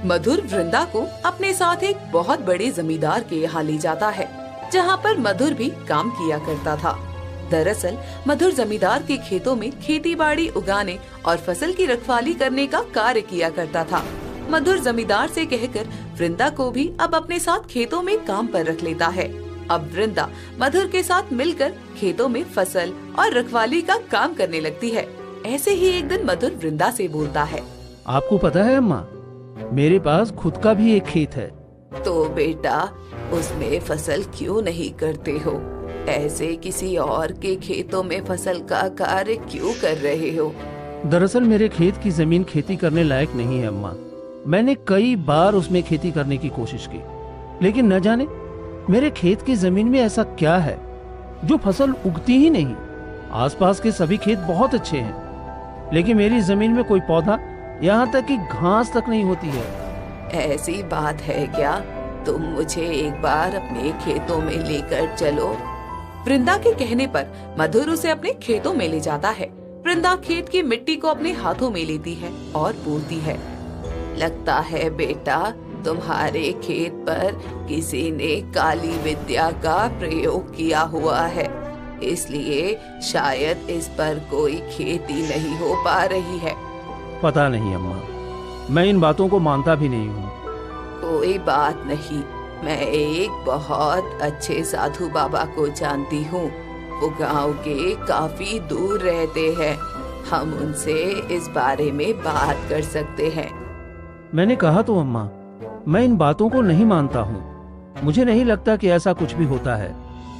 S1: मधुर वृंदा को अपने साथ एक बहुत बड़े जमींदार के यहाँ ले जाता है, जहाँ पर मधुर भी काम किया करता था। दरअसल मधुर जमींदार के खेतों में खेती बाड़ी उगाने और फसल की रखवाली करने का कार्य किया करता था। मधुर जमींदार से कहकर वृंदा को भी अब अपने साथ खेतों में काम पर रख लेता है। अब वृंदा मधुर के साथ मिलकर खेतों में फसल और रखवाली का काम करने लगती है। ऐसे ही एक दिन मधुर वृंदा से बोलता है,
S5: आपको पता है अम्मा, मेरे पास खुद का भी एक खेत है।
S4: तो बेटा, उसमें फसल क्यों नहीं करते हो? ऐसे किसी और के खेतों में फसल का कार्य क्यों कर रहे हो?
S5: दरअसल मेरे खेत की जमीन खेती करने लायक नहीं है अम्मा। मैंने कई बार उसमें खेती करने की कोशिश की, लेकिन न जाने मेरे खेत की जमीन में ऐसा क्या है जो फसल उगती ही नहीं। आसपास के सभी खेत बहुत अच्छे हैं, लेकिन मेरी जमीन में कोई पौधा, यहाँ तक कि घास तक नहीं होती है।
S4: ऐसी बात है क्या? तुम मुझे एक बार अपने खेतों में लेकर चलो।
S1: वृंदा के कहने पर मधुर उसे अपने खेतों में ले जाता है। वृंदा खेत की मिट्टी को अपने हाथों में लेती है और बोलती है,
S4: लगता है बेटा, तुम्हारे खेत पर किसी ने काली विद्या का प्रयोग किया हुआ है, इसलिए शायद इस पर कोई खेती नहीं हो पा रही है।
S5: पता नहीं अम्मा, मैं इन बातों को मानता भी नहीं हूँ।
S4: कोई बात नहीं, मैं एक बहुत अच्छे साधु बाबा को जानती हूँ। वो गांव के काफी दूर रहते हैं, हम उनसे इस बारे में बात कर सकते हैं।
S5: मैंने कहा तो अम्मा, मैं इन बातों को नहीं मानता हूँ। मुझे नहीं लगता कि ऐसा कुछ भी होता है।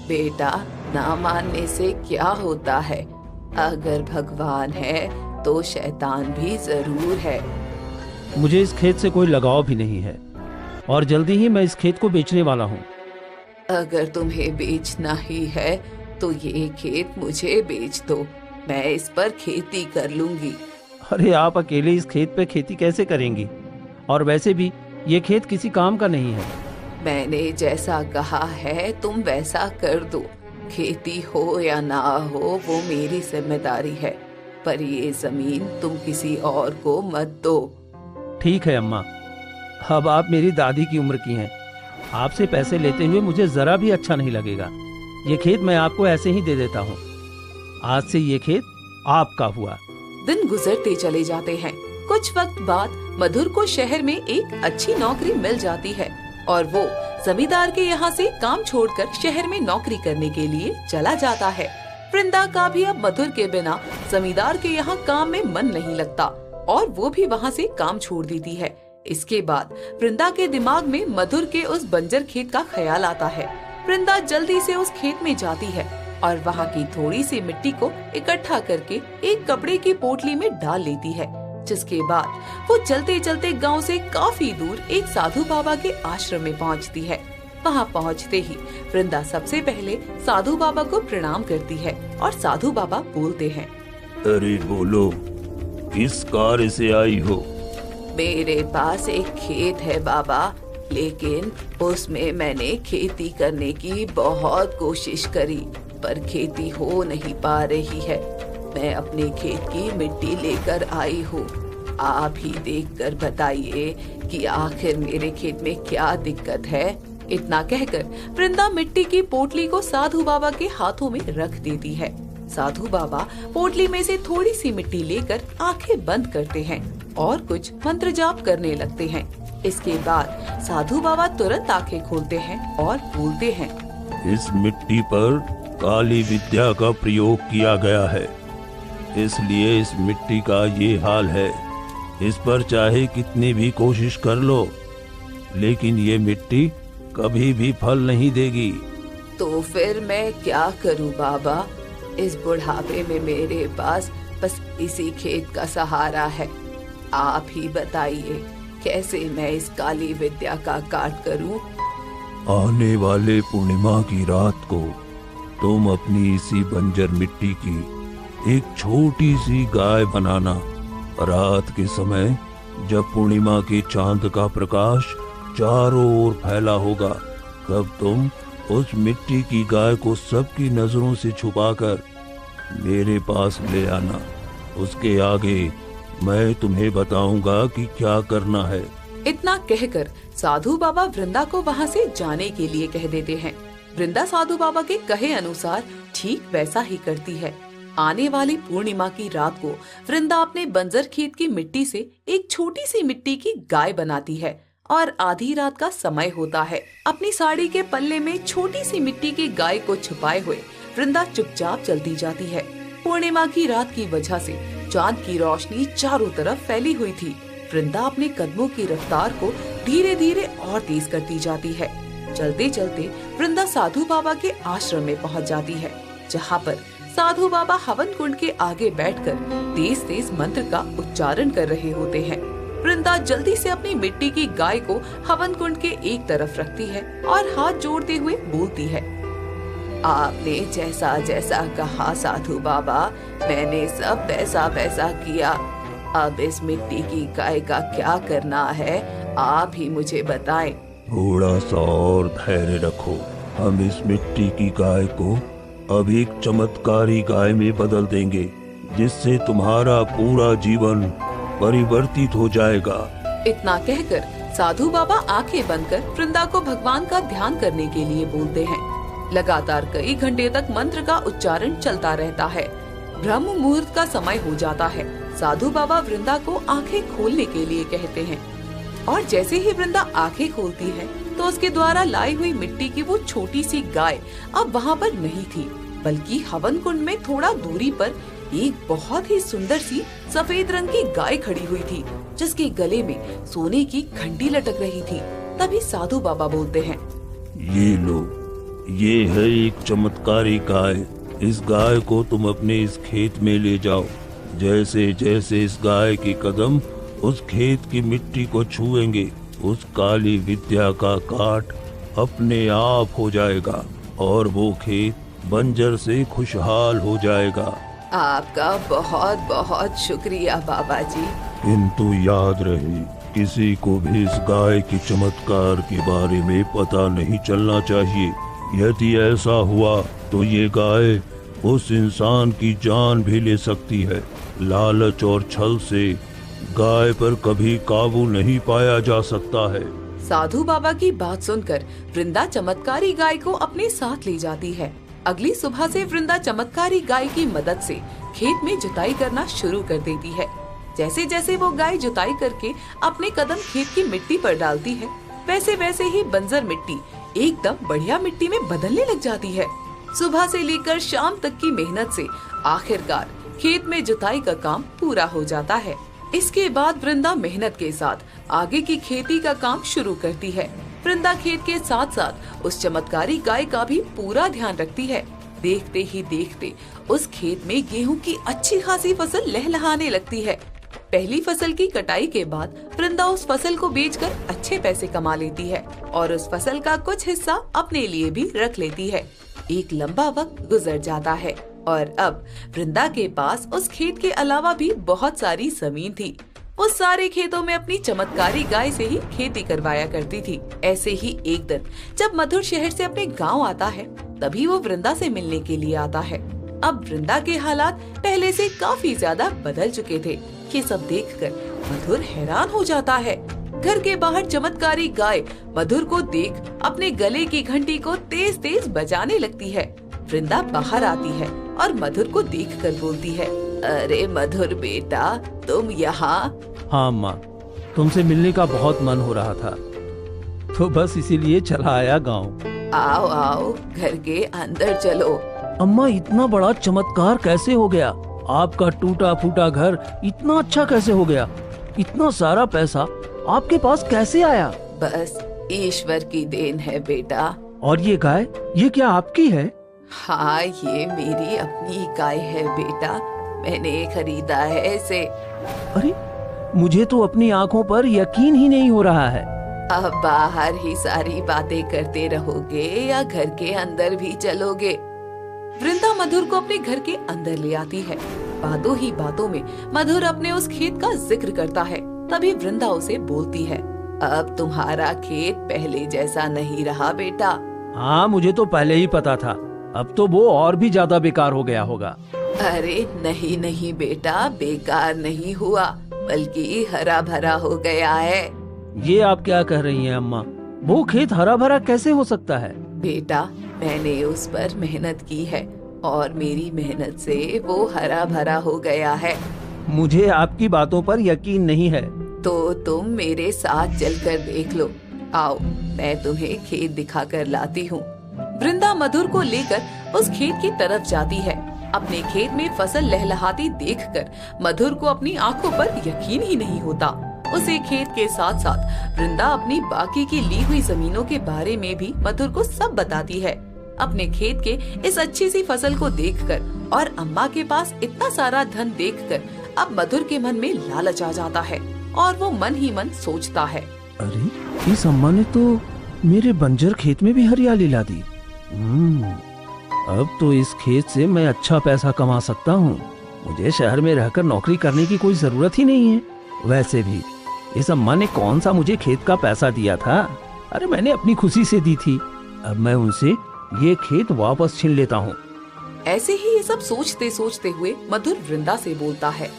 S4: बेटा, ना मानने से क्या होता है? अगर भगवान है तो शैतान भी जरूर है।
S5: मुझे इस खेत से कोई लगाव भी नहीं है और जल्दी ही मैं इस खेत को बेचने वाला हूँ।
S4: अगर तुम्हें बेचना ही है तो ये खेत मुझे बेच दो, मैं इस पर खेती कर लूंगी।
S5: अरे आप अकेले इस खेत पे खेती कैसे करेंगी? और वैसे भी ये खेत किसी काम का नहीं है।
S4: मैंने जैसा कहा है तुम वैसा कर दो। खेती हो या ना हो वो मेरी जिम्मेदारी है, पर ये जमीन तुम किसी और को मत दो।
S5: ठीक है अम्मा, अब आप मेरी दादी की उम्र की हैं। आपसे पैसे लेते हुए मुझे जरा भी अच्छा नहीं लगेगा। ये खेत मैं आपको ऐसे ही दे देता हूँ। आज से ये खेत आपका हुआ।
S1: दिन गुजरते चले जाते हैं। कुछ वक्त बाद मधुर को शहर में एक अच्छी नौकरी मिल जाती है और वो जमींदार के यहाँ से काम छोड़कर शहर में नौकरी करने के लिए चला जाता है। वृंदा का भी अब मधुर के बिना जमींदार के यहाँ काम में मन नहीं लगता और वो भी वहाँ से काम छोड़ देती है। इसके बाद वृंदा के दिमाग में मधुर के उस बंजर खेत का ख्याल आता है। वृंदा जल्दी से उस खेत में जाती है और वहाँ की थोड़ी सी मिट्टी को इकट्ठा करके एक कपड़े की पोटली में डाल लेती है, जिसके बाद वो चलते चलते गांव से काफी दूर एक साधु बाबा के आश्रम में पहुंचती है। वहां पहुंचते ही वृंदा सबसे पहले साधु बाबा को प्रणाम करती है और साधु बाबा बोलते हैं,
S3: अरे बोलो, किस कार्य से आई हो?
S4: मेरे पास एक खेत है बाबा, लेकिन उसमें मैंने खेती करने की बहुत कोशिश करी, पर खेती हो नहीं पा रही है। मैं अपने खेत की मिट्टी लेकर आई हूँ। आप ही देखकर बताइए कि आखिर मेरे खेत में क्या दिक्कत है।
S1: इतना कहकर वृंदा मिट्टी की पोटली को साधु बाबा के हाथों में रख देती है। साधु बाबा पोटली में से थोड़ी सी मिट्टी लेकर आंखें बंद करते हैं और कुछ मंत्र जाप करने लगते हैं। इसके बाद साधु बाबा तुरंत आंखें खोलते हैं और बोलते हैं,
S3: इस मिट्टी पर काली विद्या का प्रयोग किया गया है, इसलिए इस मिट्टी का ये हाल है। इस पर चाहे कितनी भी कोशिश कर लो, लेकिन ये मिट्टी कभी भी फल नहीं देगी।
S1: तो फिर मैं क्या करूं बाबा? इस बुढ़ापे में मेरे पास बस इसी खेत का सहारा है। आप ही बताइए कैसे मैं इस काली विद्या का काट करूं?
S3: आने वाले पूर्णिमा की रात को तुम अपनी इसी बंजर मिट्टी की एक छोटी सी गाय बनाना। रात के समय जब पूर्णिमा के चांद का प्रकाश चारों ओर फैला होगा, तब तुम उस मिट्टी की गाय को सबकी नजरों से छुपाकर मेरे पास ले आना। उसके आगे मैं तुम्हें बताऊंगा कि क्या करना है।
S1: इतना कहकर साधु बाबा वृंदा को वहाँ से जाने के लिए कह देते हैं। वृंदा साधु बाबा के कहे अनुसार ठीक वैसा ही करती है। आने वाली पूर्णिमा की रात को वृंदा अपने बंजर खेत की मिट्टी से एक छोटी सी मिट्टी की गाय बनाती है और आधी रात का समय होता है। अपनी साड़ी के पल्ले में छोटी सी मिट्टी की गाय को छुपाए हुए वृंदा चुपचाप चलती जाती है। पूर्णिमा की रात की वजह से चांद की रोशनी चारों तरफ फैली हुई थी। वृंदा अपने कदमों की रफ्तार को धीरे धीरे और तेज करती जाती है। चलते चलते वृंदा साधु बाबा के आश्रम में पहुंच जाती है, जहां पर साधु बाबा हवन कुंड के आगे बैठकर तेज तेज मंत्र का उच्चारण कर रहे होते हैं। वृंदा जल्दी से अपनी मिट्टी की गाय को हवन कुंड के एक तरफ रखती है और हाथ जोड़ते हुए बोलती है, आपने जैसा जैसा कहा साधु बाबा, मैंने सब वैसा वैसा किया। अब इस मिट्टी की गाय का क्या करना है, आप ही मुझे बताएं।
S3: थोड़ा सा और धैर्य रखो। हम इस मिट्टी की गाय को अब एक चमत्कारी गाय में बदल देंगे, जिससे तुम्हारा पूरा जीवन परिवर्तित हो जाएगा।
S1: इतना कहकर साधु बाबा आंखें बंद कर वृंदा को भगवान का ध्यान करने के लिए बोलते हैं। लगातार कई घंटे तक मंत्र का उच्चारण चलता रहता है। ब्रह्म मुहूर्त का समय हो जाता है। साधु बाबा वृंदा को आंखें खोलने के लिए कहते हैं और जैसे ही वृंदा आंखें खोलती है तो उसके द्वारा लाई हुई मिट्टी की वो छोटी सी गाय अब वहाँ पर नहीं थी, बल्कि हवन कुंड में थोड़ा दूरी पर एक बहुत ही सुंदर सी सफेद रंग की गाय खड़ी हुई थी, जिसके गले में सोने की घंटी लटक रही थी। तभी साधु बाबा बोलते हैं,
S3: ये लो, ये है एक चमत्कारी गाय। इस गाय को तुम अपने इस खेत में ले जाओ। जैसे जैसे इस गाय के कदम उस खेत की मिट्टी को छुएंगे, उस काली विद्या का काट अपने आप हो जाएगा और वो खेत बंजर से खुशहाल हो जाएगा।
S1: आपका बहुत बहुत शुक्रिया बाबा जी।
S3: किंतु याद रहे, किसी को भी इस गाय के चमत्कार के बारे में पता नहीं चलना चाहिए। यदि ऐसा हुआ तो ये गाय उस इंसान की जान भी ले सकती है। लालच और छल से गाय पर कभी काबू नहीं पाया जा सकता है।
S1: साधु बाबा की बात सुनकर वृंदा चमत्कारी गाय को अपने साथ ले जाती है। अगली सुबह से वृंदा चमत्कारी गाय की मदद से खेत में जुताई करना शुरू कर देती है। जैसे जैसे वो गाय जुताई करके अपने कदम खेत की मिट्टी पर डालती है, वैसे वैसे ही बंजर मिट्टी एकदम बढ़िया मिट्टी में बदलने लग जाती है। सुबह से लेकर शाम तक की मेहनत से आखिरकार खेत में जुताई का काम पूरा हो जाता है। इसके बाद वृंदा मेहनत के साथ आगे की खेती का काम शुरू करती है। वृंदा खेत के साथ साथ उस चमत्कारी गाय का भी पूरा ध्यान रखती है। देखते ही देखते उस खेत में गेहूं की अच्छी खासी फसल लहलहाने लगती है। पहली फसल की कटाई के बाद वृंदा उस फसल को बेचकर अच्छे पैसे कमा लेती है और उस फसल का कुछ हिस्सा अपने लिए भी रख लेती है। एक लंबा वक्त गुजर जाता है और अब वृंदा के पास उस खेत के अलावा भी बहुत सारी जमीन थी। वो सारे खेतों में अपनी चमत्कारी गाय से ही खेती करवाया करती थी। ऐसे ही एक दिन जब मधुर शहर से अपने गांव आता है, तभी वो वृंदा से मिलने के लिए आता है। अब वृंदा के हालात पहले से काफी ज्यादा बदल चुके थे। ये सब देखकर मधुर हैरान हो जाता है। घर के बाहर चमत्कारी गाय मधुर को देख अपने गले की घंटी को तेज तेज बजाने लगती है। वृंदा बाहर आती है और मधुर को देखकर बोलती है, अरे मधुर बेटा, तुम यहाँ?
S5: हाँ अम्मा, तुमसे मिलने का बहुत मन हो रहा था, तो बस इसीलिए चला आया गांव।
S1: आओ आओ, घर के अंदर चलो।
S5: अम्मा, इतना बड़ा चमत्कार कैसे हो गया? आपका टूटा फूटा घर इतना अच्छा कैसे हो गया? इतना सारा पैसा आपके पास कैसे आया?
S1: बस ईश्वर की देन है बेटा।
S5: और ये गाय, ये क्या आपकी है?
S1: हाँ, ये मेरी अपनी गाय है बेटा, मैंने खरीदा है इसे।
S5: अरे, मुझे तो अपनी आंखों पर यकीन ही नहीं हो रहा है।
S1: अब बाहर ही सारी बातें करते रहोगे या घर के अंदर भी चलोगे? वृंदा मधुर को अपने घर के अंदर ले आती है। बातों ही बातों में मधुर अपने उस खेत का जिक्र करता है। तभी वृंदा उसे बोलती है, अब तुम्हारा खेत पहले जैसा नहीं रहा बेटा।
S5: हाँ, मुझे तो पहले ही पता था, अब तो वो और भी ज्यादा बेकार हो गया होगा।
S1: अरे नहीं नहीं बेटा, बेकार नहीं हुआ, बल्कि हरा भरा हो गया है।
S5: ये आप क्या कह रही हैं अम्मा? वो खेत हरा भरा कैसे हो सकता है?
S1: बेटा, मैंने उस पर मेहनत की है और मेरी मेहनत से वो हरा भरा हो गया है।
S5: मुझे आपकी बातों पर यकीन नहीं है।
S1: तो तुम मेरे साथ चलकर देख लो। आओ, मैं तुम्हें खेत दिखाकर लाती हूँ। वृंदा मधुर को लेकर उस खेत की तरफ जाती है। अपने खेत में फसल लहलहाती देखकर मधुर को अपनी आंखों पर यकीन ही नहीं होता। उसे खेत के साथ साथ वृंदा अपनी बाकी की ली हुई जमीनों के बारे में भी मधुर को सब बताती है। अपने खेत के इस अच्छी सी फसल को देखकर और अम्मा के पास इतना सारा धन देखकर अब मधुर के मन में लालच आ जाता है और वो मन ही मन सोचता है,
S5: अरे, इस अम्मा ने तो मेरे बंजर खेत में भी हरियाली ला दी। अब तो इस खेत से मैं अच्छा पैसा कमा सकता हूँ। मुझे शहर में रहकर नौकरी करने की कोई जरूरत ही नहीं है। वैसे भी इस अम्मा ने कौन सा मुझे खेत का पैसा दिया था? अरे, मैंने अपनी खुशी से दी थी। अब मैं उनसे ये खेत वापस छीन लेता हूँ।
S1: ऐसे ही ये सब सोचते सोचते हुए मधुर वृंदा से बोलता है,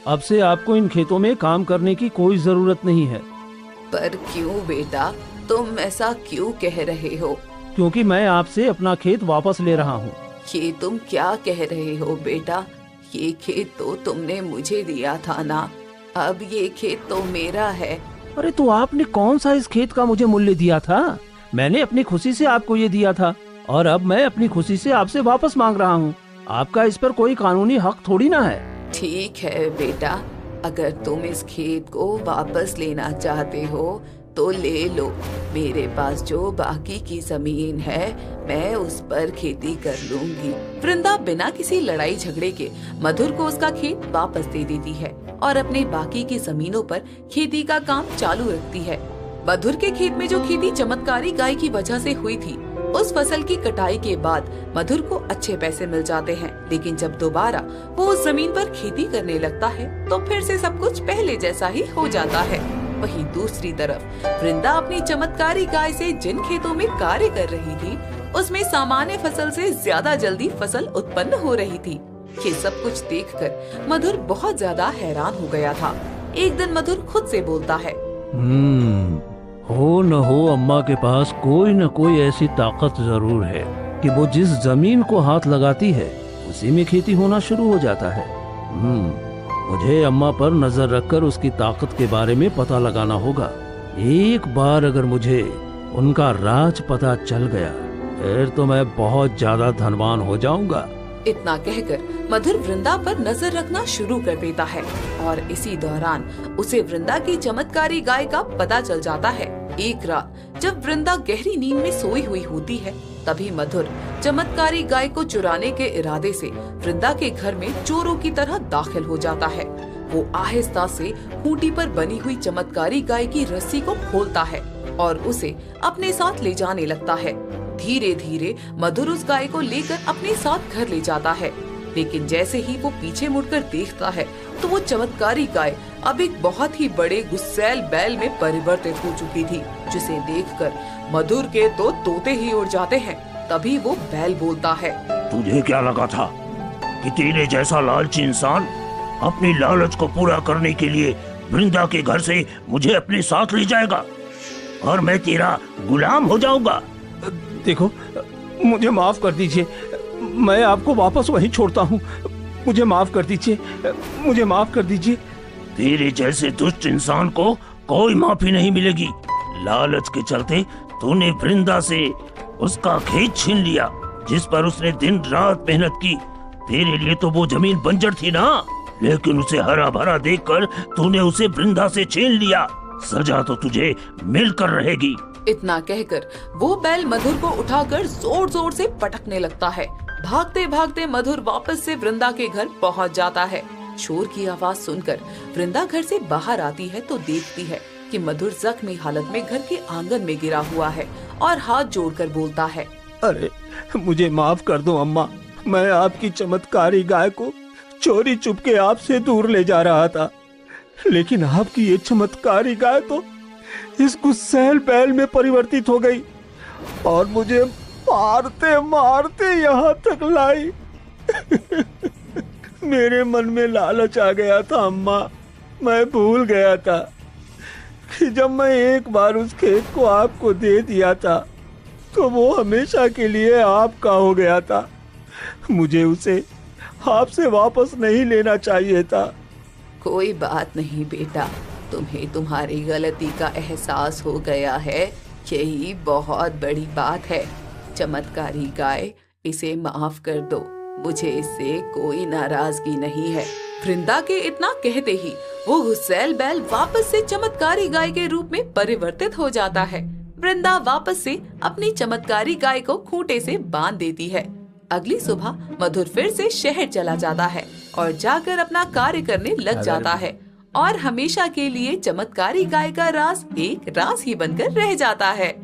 S5: अब से आपको इन खेतों में काम करने की कोई जरूरत नहीं है।
S1: पर क्यों बेटा, तुम ऐसा क्यों कह रहे हो?
S5: क्योंकि मैं आपसे अपना खेत वापस ले रहा हूँ।
S1: ये तुम क्या कह रहे हो बेटा? ये खेत तो तुमने मुझे दिया था ना, अब ये खेत तो मेरा है।
S5: अरे, तो आपने कौन सा इस खेत का मुझे मूल्य दिया था? मैंने अपनी खुशी से आपको ये दिया था और अब मैं अपनी खुशी से आपसे वापस मांग रहा हूँ। आपका इस पर कोई कानूनी हक थोड़ी ना है।
S1: ठीक है बेटा, अगर तुम इस खेत को वापस लेना चाहते हो तो ले लो। मेरे पास जो बाकी की जमीन है मैं उस पर खेती कर लूंगी। वृंदा बिना किसी लड़ाई झगड़े के मधुर को उसका खेत वापस दे देती है और अपने बाकी की जमीनों पर खेती का काम चालू रखती है। मधुर के खेत में जो खेती चमत्कारी गाय की वजह से हुई थी, उस फसल की कटाई के बाद मधुर को अच्छे पैसे मिल जाते हैं। लेकिन जब दोबारा वो उस जमीन पर खेती करने लगता है तो फिर से सब कुछ पहले जैसा ही हो जाता है। वहीं दूसरी तरफ वृंदा अपनी चमत्कारी गाय से जिन खेतों में कार्य कर रही थी, उसमें सामान्य फसल से ज्यादा जल्दी फसल उत्पन्न हो रही थी। ये सब कुछ देखकर मधुर बहुत ज्यादा हैरान हो गया था। एक दिन मधुर खुद से बोलता है,
S5: हो न हो अम्मा के पास कोई न कोई ऐसी ताकत जरूर है कि वो जिस जमीन को हाथ लगाती है उसी में खेती होना शुरू हो जाता है। मुझे अम्मा पर नजर रखकर उसकी ताकत के बारे में पता लगाना होगा। एक बार अगर मुझे उनका राज पता चल गया फिर तो मैं बहुत ज्यादा धनवान हो जाऊंगा।
S1: इतना कहकर मधुर वृंदा पर नजर रखना शुरू कर देता है और इसी दौरान उसे वृंदा की चमत्कारी गाय का पता चल जाता है। एक रात जब वृंदा गहरी नींद में सोई हुई होती है, तभी मधुर चमत्कारी गाय को चुराने के इरादे से वृंदा के घर में चोरों की तरह दाखिल हो जाता है। वो आहिस्ता से खूंटी पर बनी हुई चमत्कारी गाय की रस्सी को खोलता है और उसे अपने साथ ले जाने लगता है। धीरे धीरे मधुर उस गाय को लेकर अपने साथ घर ले जाता है, लेकिन जैसे ही वो पीछे मुड़कर देखता है तो वो चमत्कारी गाय अब एक बहुत ही बड़े गुस्सैल बैल में परिवर्तित हो चुकी थी, जिसे देखकर मधुर के तो तोते ही उड़ जाते हैं। तभी वो बैल बोलता है,
S3: तुझे क्या लगा था कि तेरे जैसा लालची इंसान अपनी लालच को पूरा करने के लिए वृंदा के घर से मुझे अपने साथ ले जाएगा और मैं तेरा गुलाम हो जाऊंगा।
S5: देखो, मुझे माफ कर दीजिए, मैं आपको वापस वहीं छोड़ता हूँ। मुझे माफ कर दीजिए, मुझे माफ कर दीजिए।
S3: तेरे जैसे दुष्ट इंसान को कोई माफी नहीं मिलेगी। लालच के चलते तूने वृंदा से उसका खेत छीन लिया जिस पर उसने दिन रात मेहनत की। तेरे लिए तो वो जमीन बंजर थी ना, लेकिन उसे हरा भरा देखकर तूने उसे वृंदा से छीन लिया। सजा तो तुझे मिलकर रहेगी।
S1: इतना कहकर वो बैल मधुर को उठाकर जोर जोर से पटकने लगता है। भागते भागते मधुर वापस से वृंदा के घर पहुंच जाता है। शोर की आवाज सुनकर वृंदा घर से बाहर आती है तो देखती है कि मधुर जख्मी हालत में घर के आंगन में गिरा हुआ है और हाथ जोड़कर बोलता है,
S2: अरे मुझे माफ कर दो अम्मा, मैं आपकी चमत्कारी गाय को चोरी चुपके आपसे दूर ले जा रहा था, लेकिन आपकी ये चमत्कारी गाय तो इस गुस्सैल बैल में परिवर्तित हो गई और मुझे मारते मारते यहाँ तक लाई। मेरे मन में लालच आ गया था अम्मा, मैं भूल गया था कि जब मैं एक बार उस खेत को आपको दे दिया था तो वो हमेशा के लिए आपका हो गया था। मुझे उसे आपसे वापस नहीं लेना चाहिए था।
S1: कोई बात नहीं बेटा, तुम्हें तुम्हारी गलती का एहसास हो गया है, यही बहुत बड़ी बात है। चमत्कारी गाय, इसे माफ कर दो, मुझे इससे कोई नाराजगी नहीं है। वृंदा के इतना कहते ही वो गुस्सैल बैल वापस से चमत्कारी गाय के रूप में परिवर्तित हो जाता है। वृंदा वापस से अपनी चमत्कारी गाय को खूंटे से बांध देती है। अगली सुबह मधुर फिर से शहर चला जाता है और जाकर अपना कार्य करने लग जाता है और हमेशा के लिए चमत्कारी गाय का राज एक राज ही बनकर रह जाता है।